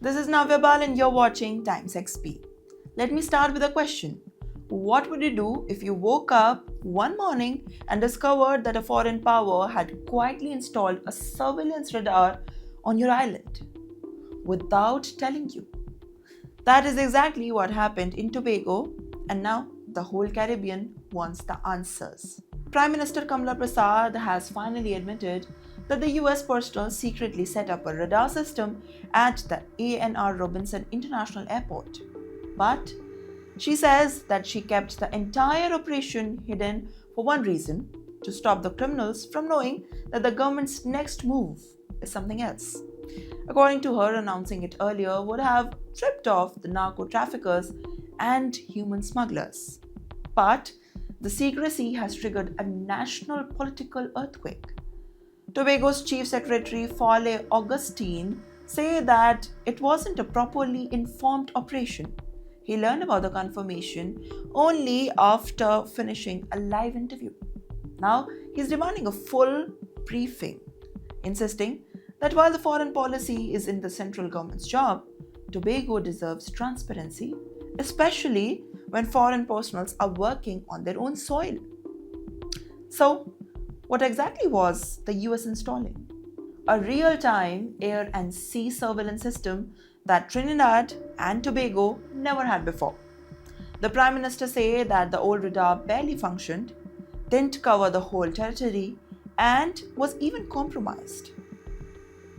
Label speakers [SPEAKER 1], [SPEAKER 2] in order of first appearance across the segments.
[SPEAKER 1] This is Navyabal and you're watching TimesXP. Let me start with a question. What would you do if you woke up one morning and discovered that a foreign power had quietly installed a surveillance radar on your island without telling you? That is exactly what happened in Tobago, and now the whole Caribbean wants the answers. Prime Minister Kamala Prasad has finally admitted that the US personnel secretly set up a radar system at the A.N.R. Robinson International Airport. But she says that she kept the entire operation hidden for one reason: to stop the criminals from knowing that the government's next move is something else. According to her, announcing it earlier would have tripped off the narco traffickers and human smugglers. But the secrecy has triggered a national political earthquake. Tobago's Chief Secretary Fale Augustine said that it wasn't a properly informed operation. He learned about the confirmation only after finishing a live interview. Now he's demanding a full briefing, insisting that while the foreign policy is in the central government's job, Tobago deserves transparency, especially when foreign personnels are working on their own soil. So, what exactly was the US installing? A real-time air and sea surveillance system that Trinidad and Tobago never had before. The Prime Minister said that the old radar barely functioned, didn't cover the whole territory, and was even compromised.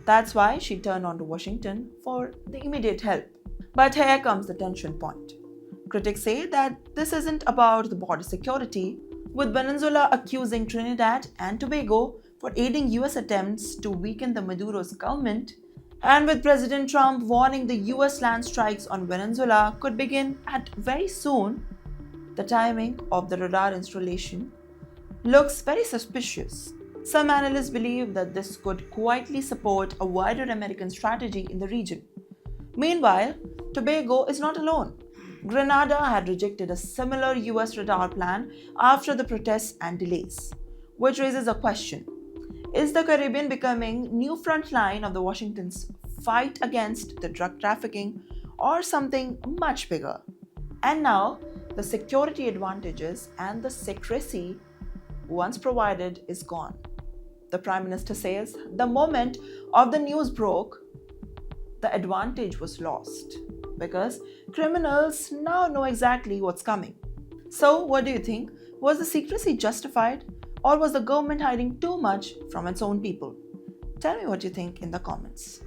[SPEAKER 1] That's why she turned on to Washington for the immediate help. But here comes the tension point. Critics say that this isn't about the border security, with Venezuela accusing Trinidad and Tobago for aiding US attempts to weaken the Maduro's government, and with President Trump warning the US land strikes on Venezuela could begin at very soon. The timing of the radar installation looks very suspicious. Some analysts believe that this could quietly support a wider American strategy in the region. Meanwhile, Tobago is not alone. Grenada had rejected a similar US radar plan after the protests and delays, which raises a question. Is the Caribbean becoming new front line of the Washington's fight against the drug trafficking, or something much bigger? And now, the security advantages and the secrecy once provided is gone. The Prime Minister says the moment of the news broke, the advantage was lost because criminals now know exactly what's coming. So, what do you think? Was the secrecy justified, or was the government hiding too much from its own people? Tell me what you think in the comments.